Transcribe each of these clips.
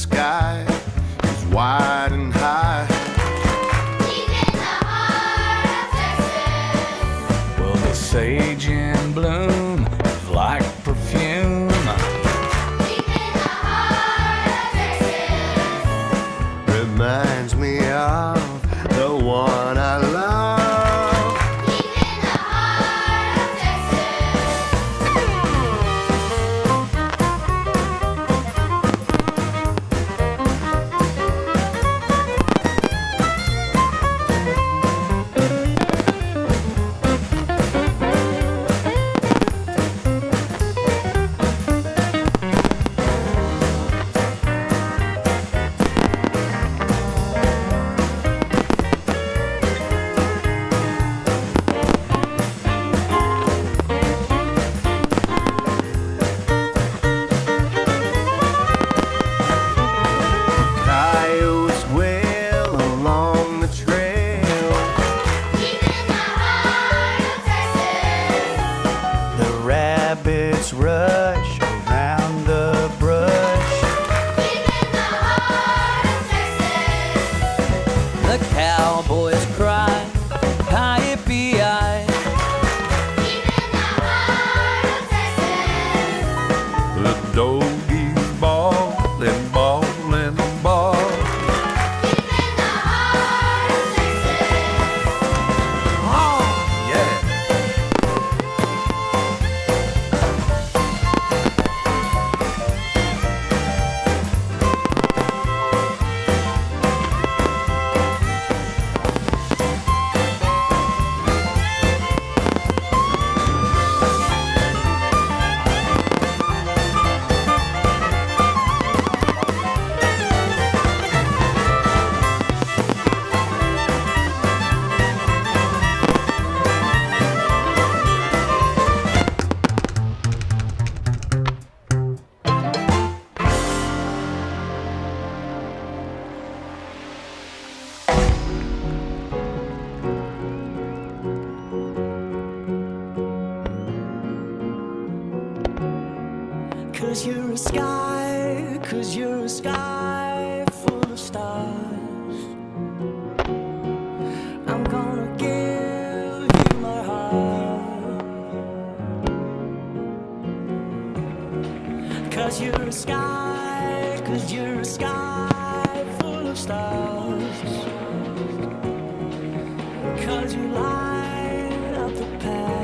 sky is wide and high. Deep in the heart of Texas. Well, the sage in bloom is like perfume. Deep in the heart of Texas. Reminds me of the one I love. Rush around the brush. Deep in the heart of Texas. The cowboys cry, hi-yi-bi-yi. Deep in the heart of Texas. The doggies ballin', ballin', ball. Deep in the heart of Texas. Oh, yeah. Cause you're a sky, cause you're a sky full of stars. I'm gonna give you my heart. Cause you're a sky, cause you're a sky full of stars. Cause you light up the path.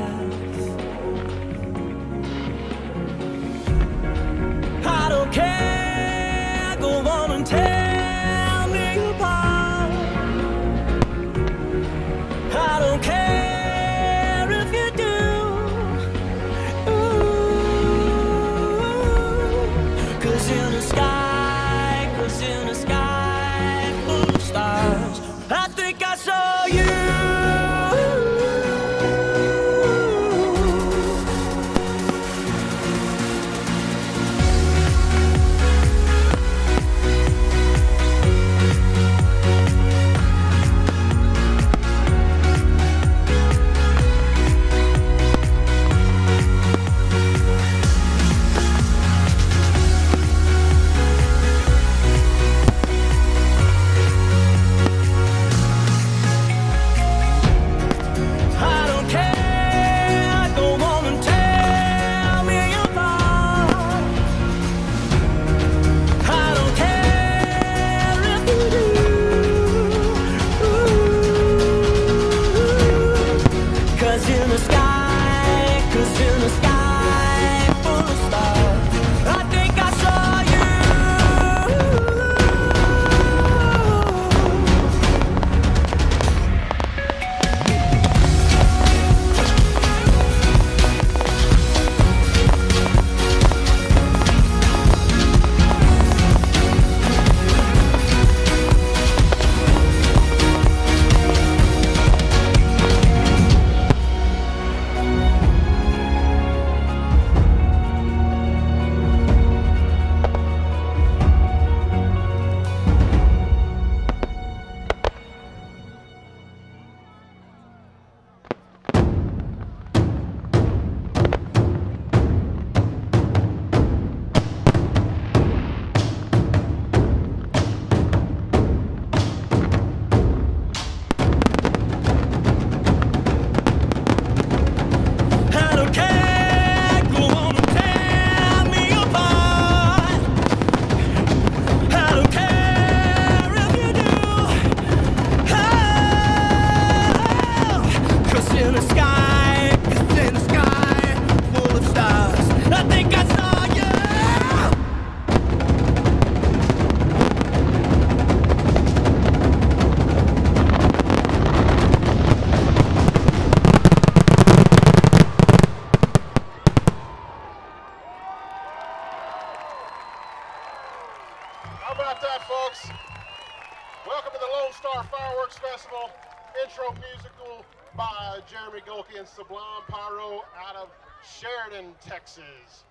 I don't care, go on and tear me apart. I don't care if you do. Ooh, 'cause in the sky full of stars. about that, folks. Welcome to the Lonestar Fireworks Festival. Intro musical by Jeremy Gohlke and Sublime Pyro out of Sheridan, Texas.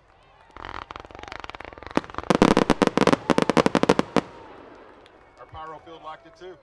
Our pyro field liked it too.